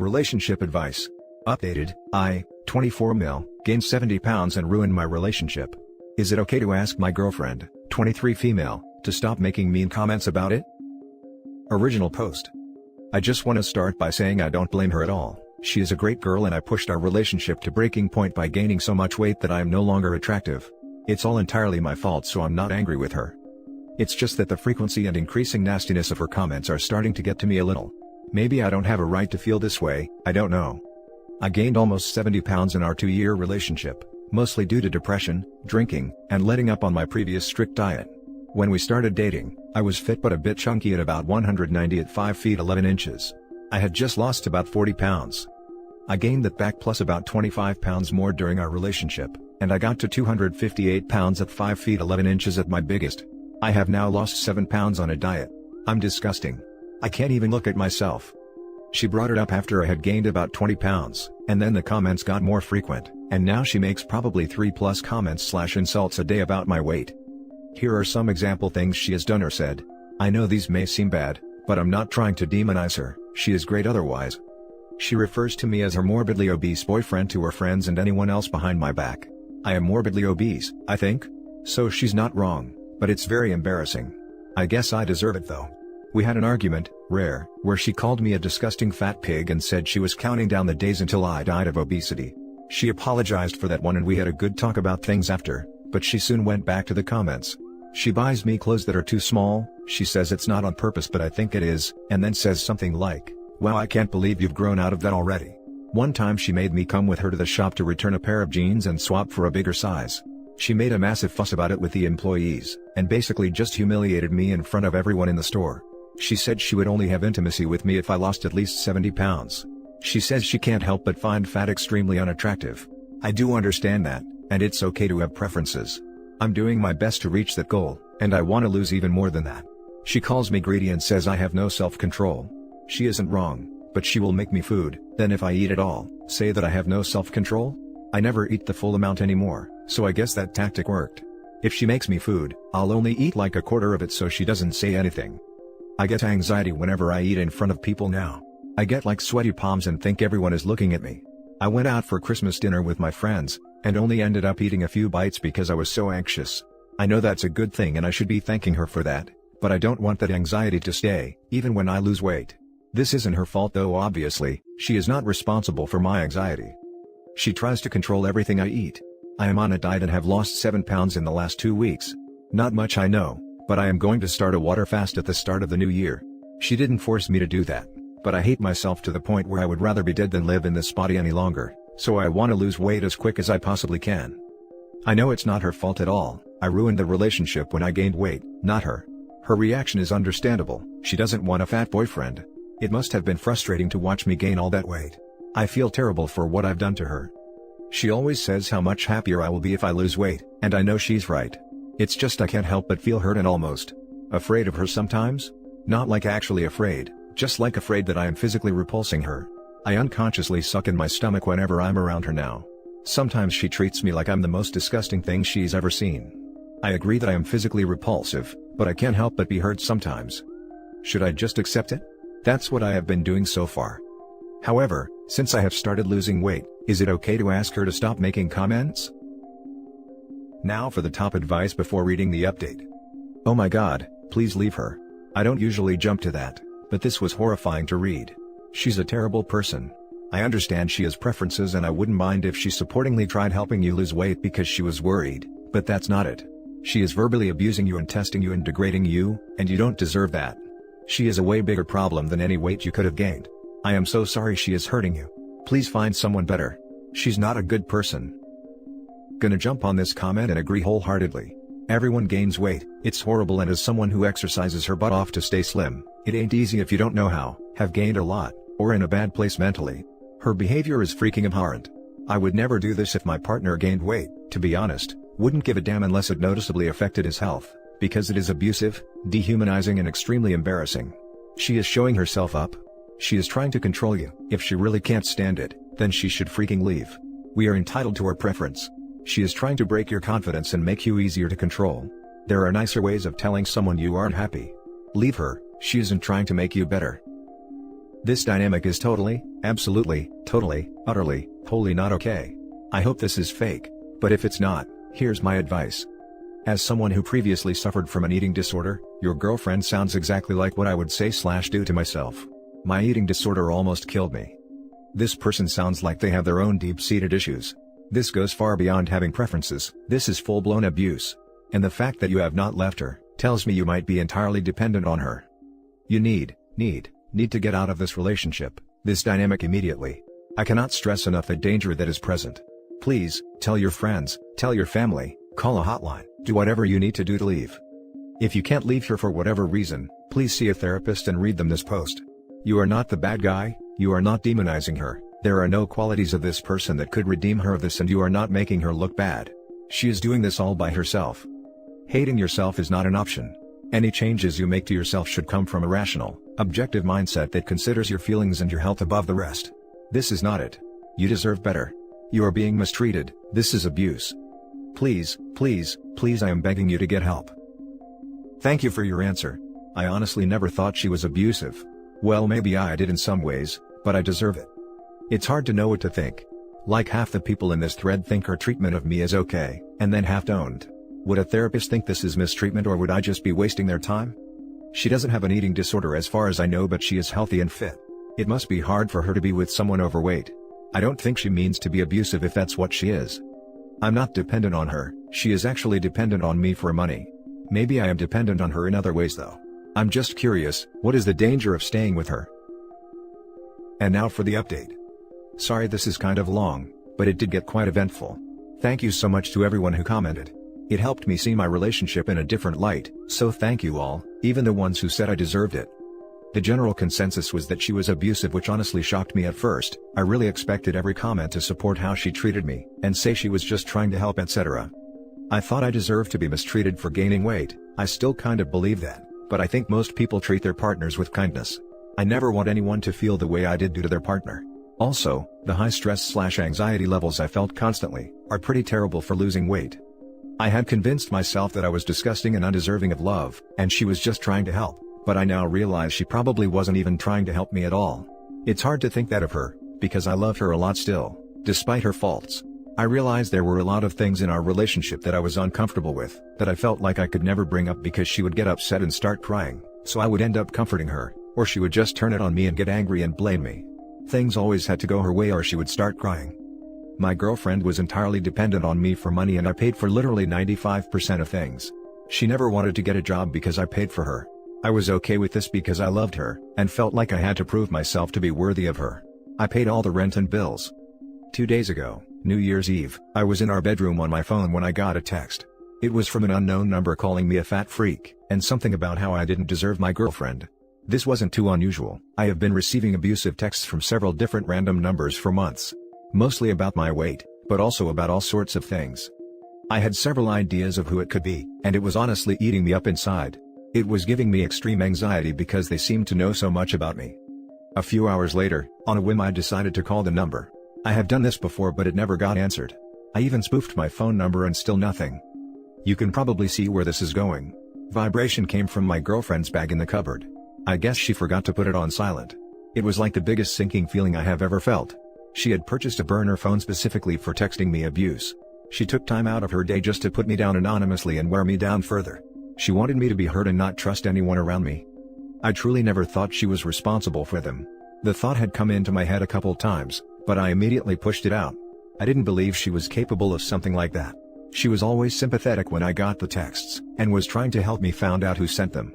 Relationship advice. Updated, I, 24 mil, gained 70 pounds and ruined my relationship. Is it okay to ask my girlfriend, 23 female, to stop making mean comments about it? Original post. I just want to start by saying I don't blame her at all. She is a great girl and I pushed our relationship to breaking point by gaining so much weight that I am no longer attractive. It's all entirely my fault, so I'm not angry with her. It's just that the frequency and increasing nastiness of her comments are starting to get to me a little. Maybe I don't have a right to feel this way, I don't know. I gained almost 70 pounds in our 2-year relationship, mostly due to depression, drinking, and letting up on my previous strict diet. When we started dating, I was fit but a bit chunky at about 190 at 5 feet 11 inches. I had just lost about 40 pounds. I gained that back plus about 25 pounds more during our relationship, and I got to 258 pounds at 5 feet 11 inches at my biggest. I have now lost 7 pounds on a diet. I'm disgusting. I can't even look at myself. She brought it up after I had gained about 20 pounds, and then the comments got more frequent, and now she makes probably 3+ comments/insults a day about my weight. Here are some example things she has done or said. I know these may seem bad, but I'm not trying to demonize her, she is great otherwise. She refers to me as her morbidly obese boyfriend to her friends and anyone else behind my back. I am morbidly obese, I think? So she's not wrong, but it's very embarrassing. I guess I deserve it though. We had an argument, rare, where she called me a disgusting fat pig and said she was counting down the days until I died of obesity. She apologized for that one and we had a good talk about things after, but she soon went back to the comments. She buys me clothes that are too small, she says it's not on purpose but I think it is, and then says something like, "Wow, I can't believe you've grown out of that already." One time she made me come with her to the shop to return a pair of jeans and swap for a bigger size. She made a massive fuss about it with the employees, and basically just humiliated me in front of everyone in the store. She said she would only have intimacy with me if I lost at least 70 pounds. She says she can't help but find fat extremely unattractive. I do understand that, and it's okay to have preferences. I'm doing my best to reach that goal, and I want to lose even more than that. She calls me greedy and says I have no self-control. She isn't wrong, but she will make me food, then if I eat it all, say that I have no self-control? I never eat the full amount anymore, so I guess that tactic worked. If she makes me food, I'll only eat like a quarter of it so she doesn't say anything. I get anxiety whenever I eat in front of people now. I get like sweaty palms and think everyone is looking at me. I went out for Christmas dinner with my friends, and only ended up eating a few bites because I was so anxious. I know that's a good thing and I should be thanking her for that, but I don't want that anxiety to stay, even when I lose weight. This isn't her fault though obviously, she is not responsible for my anxiety. She tries to control everything I eat. I am on a diet and have lost 7 pounds in the last 2 weeks. Not much I know, but I am going to start a water fast at the start of the new year. She didn't force me to do that, but I hate myself to the point where I would rather be dead than live in this body any longer, so I want to lose weight as quick as I possibly can. I know it's not her fault at all, I ruined the relationship when I gained weight, not her. Her reaction is understandable, she doesn't want a fat boyfriend. It must have been frustrating to watch me gain all that weight. I feel terrible for what I've done to her. She always says how much happier I will be if I lose weight, and I know she's right. It's just I can't help but feel hurt and almost afraid of her sometimes? Not like actually afraid, just like afraid that I am physically repulsing her. I unconsciously suck in my stomach whenever I'm around her now. Sometimes she treats me like I'm the most disgusting thing she's ever seen. I agree that I am physically repulsive, but I can't help but be hurt sometimes. Should I just accept it? That's what I have been doing so far. However, since I have started losing weight, is it okay to ask her to stop making comments? Now for the top advice before reading the update. Oh my god, please leave her. I don't usually jump to that, but this was horrifying to read. She's a terrible person. I understand she has preferences and I wouldn't mind if she supportingly tried helping you lose weight because she was worried, but that's not it. She is verbally abusing you and testing you and degrading you, and you don't deserve that. She is a way bigger problem than any weight you could have gained. I am so sorry she is hurting you. Please find someone better. She's not a good person. Gonna jump on this comment and agree wholeheartedly. Everyone gains weight, it's horrible, and as someone who exercises her butt off to stay slim, it ain't easy if you don't know how, have gained a lot, or in a bad place mentally. Her behavior is freaking abhorrent. I would never do this if my partner gained weight, to be honest, wouldn't give a damn unless it noticeably affected his health, because it is abusive, dehumanizing and extremely embarrassing. She is showing herself up. She is trying to control you. If she really can't stand it, then she should freaking leave. We are entitled to her preference. She is trying to break your confidence and make you easier to control. There are nicer ways of telling someone you aren't happy. Leave her, she isn't trying to make you better. This dynamic is totally, absolutely, totally, utterly, wholly not okay. I hope this is fake, but if it's not, here's my advice. As someone who previously suffered from an eating disorder, your girlfriend sounds exactly like what I would say/do to myself. My eating disorder almost killed me. This person sounds like they have their own deep-seated issues. This goes far beyond having preferences, this is full-blown abuse. And the fact that you have not left her, tells me you might be entirely dependent on her. You need to get out of this relationship, this dynamic immediately. I cannot stress enough the danger that is present. Please, tell your friends, tell your family, call a hotline, do whatever you need to do to leave. If you can't leave her for whatever reason, please see a therapist and read them this post. You are not the bad guy, you are not demonizing her, there are no qualities of this person that could redeem her of this, and you are not making her look bad. She is doing this all by herself. Hating yourself is not an option. Any changes you make to yourself should come from a rational, objective mindset that considers your feelings and your health above the rest. This is not it. You deserve better. You are being mistreated, this is abuse. Please, please, please, I am begging you to get help. Thank you for your answer. I honestly never thought she was abusive. Well, maybe I did in some ways, but I deserve it. It's hard to know what to think. Like half the people in this thread think her treatment of me is okay, and then half don't. Would a therapist think this is mistreatment, or would I just be wasting their time? She doesn't have an eating disorder as far as I know, but she is healthy and fit. It must be hard for her to be with someone overweight. I don't think she means to be abusive if that's what she is. I'm not dependent on her, she is actually dependent on me for money. Maybe I am dependent on her in other ways though. I'm just curious, what is the danger of staying with her? And now for the update. Sorry this is kind of long, but it did get quite eventful. Thank you so much to everyone who commented. It helped me see my relationship in a different light, so thank you all, even the ones who said I deserved it. The general consensus was that she was abusive, which honestly shocked me at first. I really expected every comment to support how she treated me, and say she was just trying to help, etc. I thought I deserved to be mistreated for gaining weight. I still kind of believe that, but I think most people treat their partners with kindness. I never want anyone to feel the way I did due to their partner. Also, the high stress/anxiety levels I felt constantly are pretty terrible for losing weight. I had convinced myself that I was disgusting and undeserving of love, and she was just trying to help, but I now realize she probably wasn't even trying to help me at all. It's hard to think that of her, because I love her a lot still, despite her faults. I realized there were a lot of things in our relationship that I was uncomfortable with, that I felt like I could never bring up because she would get upset and start crying, so I would end up comforting her, or she would just turn it on me and get angry and blame me. Things always had to go her way or she would start crying. My girlfriend was entirely dependent on me for money, and I paid for literally 95% of things. She never wanted to get a job because I paid for her. I was okay with this because I loved her, and felt like I had to prove myself to be worthy of her. I paid all the rent and bills. 2 days ago, New Year's Eve, I was in our bedroom on my phone when I got a text. It was from an unknown number calling me a fat freak, and something about how I didn't deserve my girlfriend. This wasn't too unusual. I have been receiving abusive texts from several different random numbers for months. Mostly about my weight, but also about all sorts of things. I had several ideas of who it could be, and it was honestly eating me up inside. It was giving me extreme anxiety because they seemed to know so much about me. A few hours later, on a whim, I decided to call the number. I have done this before, but it never got answered. I even spoofed my phone number and still nothing. You can probably see where this is going. Vibration came from my girlfriend's bag in the cupboard. I guess she forgot to put it on silent. It was like the biggest sinking feeling I have ever felt. She had purchased a burner phone specifically for texting me abuse. She took time out of her day just to put me down anonymously and wear me down further. She wanted me to be hurt and not trust anyone around me. I truly never thought she was responsible for them. The thought had come into my head a couple times, but I immediately pushed it out. I didn't believe she was capable of something like that. She was always sympathetic when I got the texts, and was trying to help me find out who sent them.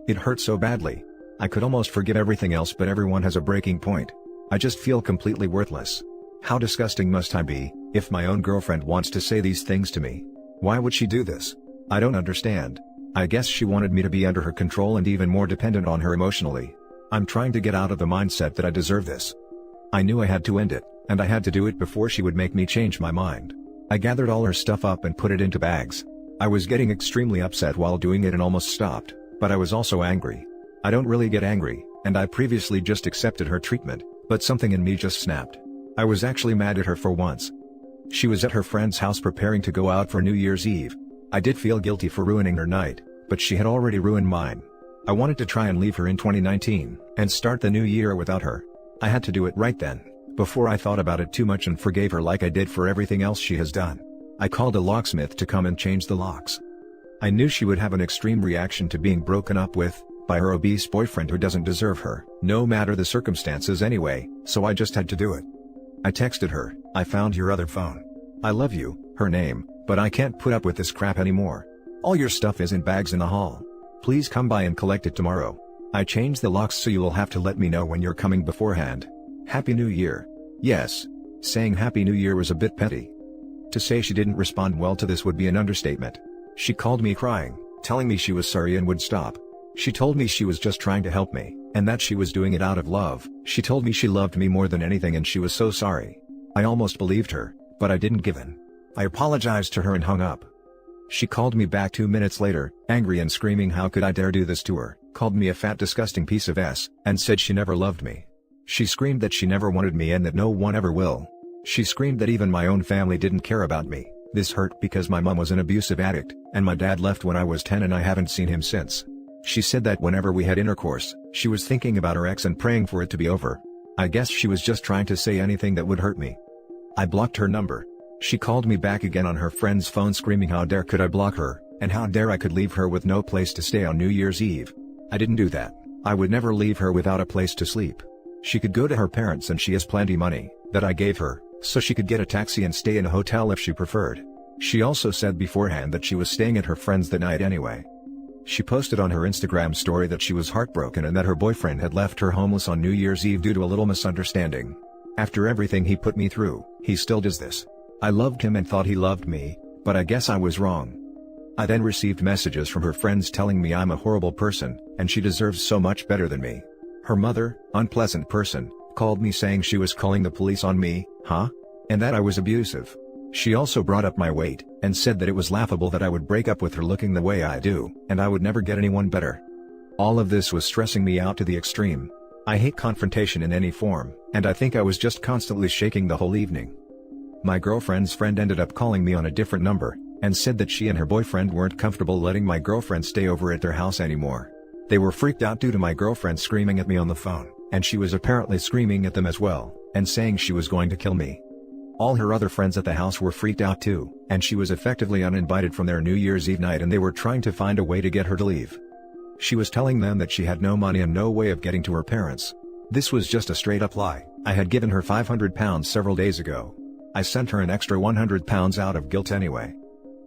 It hurt so badly. I could almost forgive everything else, but everyone has a breaking point. I just feel completely worthless. How disgusting must I be, if my own girlfriend wants to say these things to me? Why would she do this? I don't understand. I guess she wanted me to be under her control and even more dependent on her emotionally. I'm trying to get out of the mindset that I deserve this. I knew I had to end it, and I had to do it before she would make me change my mind. I gathered all her stuff up and put it into bags. I was getting extremely upset while doing it and almost stopped, but I was also angry. I don't really get angry, and I previously just accepted her treatment, but something in me just snapped. I was actually mad at her for once. She was at her friend's house preparing to go out for New Year's Eve. I did feel guilty for ruining her night, but she had already ruined mine. I wanted to try and leave her in 2019, and start the new year without her. I had to do it right then, before I thought about it too much and forgave her like I did for everything else she has done. I called a locksmith to come and change the locks. I knew she would have an extreme reaction to being broken up with, by her obese boyfriend who doesn't deserve her, no matter the circumstances anyway, so I just had to do it. I texted her, "I found your other phone. I love you," her name, "but I can't put up with this crap anymore. All your stuff is in bags in the hall. Please come by and collect it tomorrow. I changed the locks so you will have to let me know when you're coming beforehand. Happy New Year." Yes. Saying Happy New Year was a bit petty. To say she didn't respond well to this would be an understatement. She called me crying, telling me she was sorry and would stop. She told me she was just trying to help me, and that she was doing it out of love. She told me she loved me more than anything and she was so sorry. I almost believed her, but I didn't give in. I apologized to her and hung up. She called me back 2 minutes later, angry and screaming how could I dare do this to her, called me a fat disgusting piece of s, and said she never loved me. She screamed that she never wanted me and that no one ever will. She screamed that even my own family didn't care about me. This hurt because my mom was an abusive addict, and my dad left when I was 10 and I haven't seen him since. She said that whenever we had intercourse, she was thinking about her ex and praying for it to be over. I guess she was just trying to say anything that would hurt me. I blocked her number. She called me back again on her friend's phone screaming how dare could I block her, and how dare I could leave her with no place to stay on New Year's Eve. I didn't do that. I would never leave her without a place to sleep. She could go to her parents and she has plenty money, that I gave her, so she could get a taxi and stay in a hotel if she preferred. She also said beforehand that she was staying at her friend's that night anyway. She posted on her Instagram story that she was heartbroken and that her boyfriend had left her homeless on New Year's Eve due to a little misunderstanding. After everything he put me through, he still does this. I loved him and thought he loved me, but I guess I was wrong. I then received messages from her friends telling me I'm a horrible person, and she deserves so much better than me. Her mother, unpleasant person, called me saying she was calling the police on me, and that I was abusive. She also brought up my weight, and said that it was laughable that I would break up with her looking the way I do, and I would never get anyone better. All of this was stressing me out to the extreme. I hate confrontation in any form, and I think I was just constantly shaking the whole evening. My girlfriend's friend ended up calling me on a different number, and said that she and her boyfriend weren't comfortable letting my girlfriend stay over at their house anymore. They were freaked out due to my girlfriend screaming at me on the phone, and she was apparently screaming at them as well, and saying she was going to kill me. All her other friends at the house were freaked out too, and she was effectively uninvited from their New Year's Eve night and they were trying to find a way to get her to leave. She was telling them that she had no money and no way of getting to her parents. This was just a straight up lie. I had given her £500 several days ago. I sent her an extra £100 out of guilt anyway.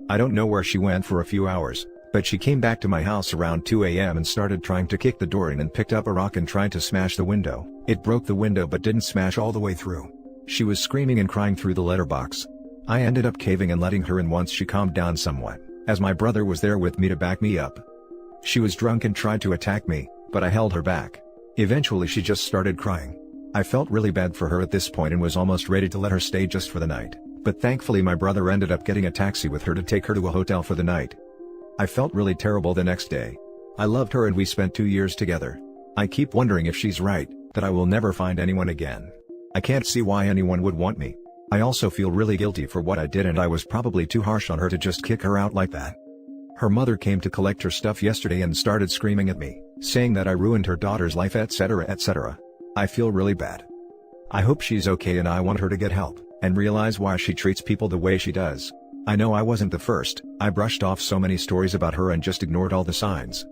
I don't know where she went for a few hours, but she came back to my house around 2 AM and started trying to kick the door in and picked up a rock and tried to smash the window. It broke the window but didn't smash all the way through. She was screaming and crying through the letterbox. I ended up caving and letting her in once she calmed down somewhat, as my brother was there with me to back me up. She was drunk and tried to attack me, but I held her back. Eventually she just started crying. I felt really bad for her at this point and was almost ready to let her stay just for the night, but thankfully my brother ended up getting a taxi with her to take her to a hotel for the night. I felt really terrible the next day. I loved her and we spent 2 years together. I keep wondering if she's right, that I will never find anyone again. I can't see why anyone would want me. I also feel really guilty for what I did and I was probably too harsh on her to just kick her out like that. Her mother came to collect her stuff yesterday and started screaming at me, saying that I ruined her daughter's life etc. etc. I feel really bad. I hope she's okay and I want her to get help, and realize why she treats people the way she does. I know I wasn't the first. I brushed off so many stories about her and just ignored all the signs.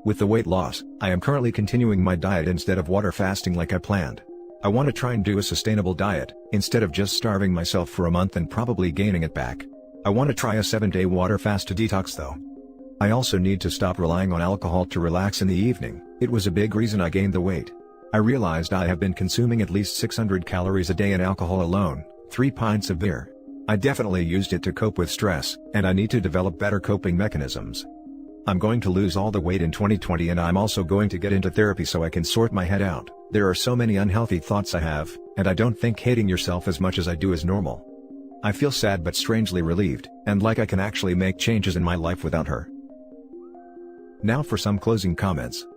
With the weight loss, I am currently continuing my diet instead of water fasting like I planned. I want to try and do a sustainable diet, instead of just starving myself for a month and probably gaining it back. I want to try a 7-day water fast to detox though. I also need to stop relying on alcohol to relax in the evening. It was a big reason I gained the weight. I realized I have been consuming at least 600 calories a day in alcohol alone, 3 pints of beer. I definitely used it to cope with stress, and I need to develop better coping mechanisms. I'm going to lose all the weight in 2020 and I'm also going to get into therapy so I can sort my head out. There are so many unhealthy thoughts I have, and I don't think hating yourself as much as I do is normal. I feel sad but strangely relieved, and like I can actually make changes in my life without her. Now for some closing comments.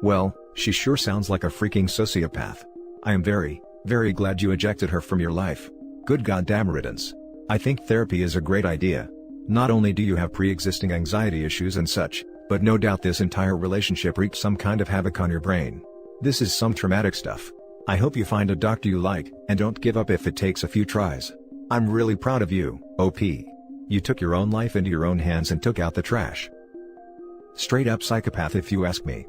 Well, she sure sounds like a freaking sociopath. I am very, very glad you ejected her from your life. Good goddamn riddance. I think therapy is a great idea. Not only do you have pre-existing anxiety issues and such, But no doubt this entire relationship wreaked some kind of havoc on your brain. This is some traumatic stuff. I hope you find a doctor you like, and don't give up if it takes a few tries. I'm really proud of you, OP. You took your own life into your own hands and took out the trash. Straight up psychopath if you ask me.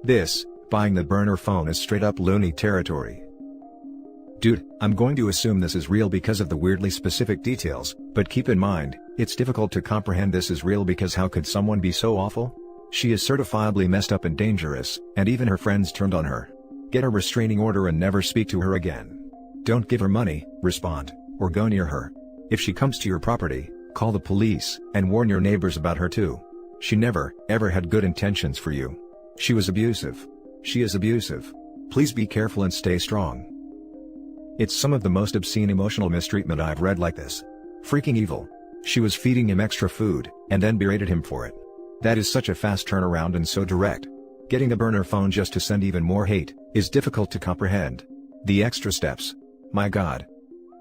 This, buying the burner phone is straight up loony territory. Dude, I'm going to assume this is real because of the weirdly specific details, but keep in mind, it's difficult to comprehend this is real because how could someone be so awful? She is certifiably messed up and dangerous, and even her friends turned on her. Get a restraining order and never speak to her again. Don't give her money, respond, or go near her. If she comes to your property, call the police, and warn your neighbors about her too. She never, ever had good intentions for you. She was abusive. She is abusive. Please be careful and stay strong. It's some of the most obscene emotional mistreatment I've read like this. Freaking evil. She was feeding him extra food, and then berated him for it. That is such a fast turnaround and so direct. Getting a burner phone just to send even more hate, is difficult to comprehend. The extra steps. My God.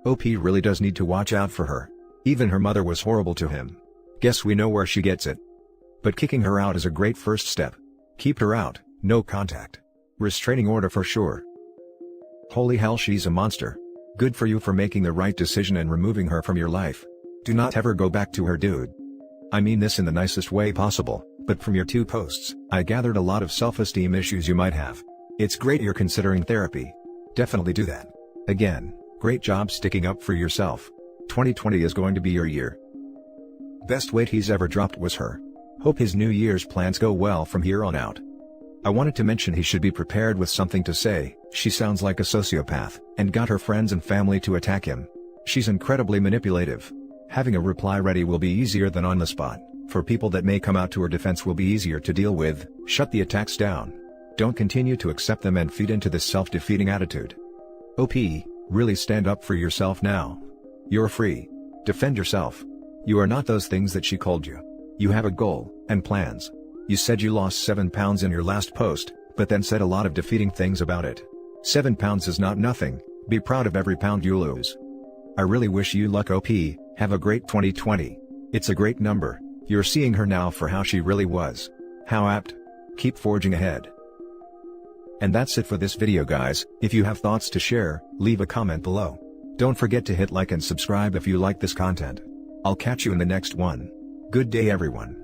OP really does need to watch out for her. Even her mother was horrible to him. Guess we know where she gets it. But kicking her out is a great first step. Keep her out, no contact. Restraining order for sure. Holy hell, she's a monster. Good for you for making the right decision and removing her from your life. Do not ever go back to her, dude. I mean this in the nicest way possible, but from your 2 posts, I gathered a lot of self-esteem issues you might have. It's great you're considering therapy. Definitely do that. Again, great job sticking up for yourself. 2020 is going to be your year. Best weight he's ever dropped was her. Hope his New Year's plans go well from here on out. I wanted to mention he should be prepared with something to say. She sounds like a sociopath, and got her friends and family to attack him. She's incredibly manipulative. Having a reply ready will be easier than on the spot. For people that may come out to her defense will be easier to deal with. Shut the attacks down. Don't continue to accept them and feed into this self-defeating attitude. OP, really stand up for yourself now. You're free. Defend yourself. You are not those things that she called you. You have a goal, and plans. You said you lost 7 pounds in your last post, but then said a lot of defeating things about it. 7 pounds is not nothing. Be proud of every pound you lose. I really wish you luck, OP. Have a great 2020. It's a great number. You're seeing her now for how she really was. How apt. Keep forging ahead. And that's it for this video, guys. If you have thoughts to share, leave a comment below. Don't forget to hit like and subscribe if you like this content. I'll catch you in the next one. Good day, everyone.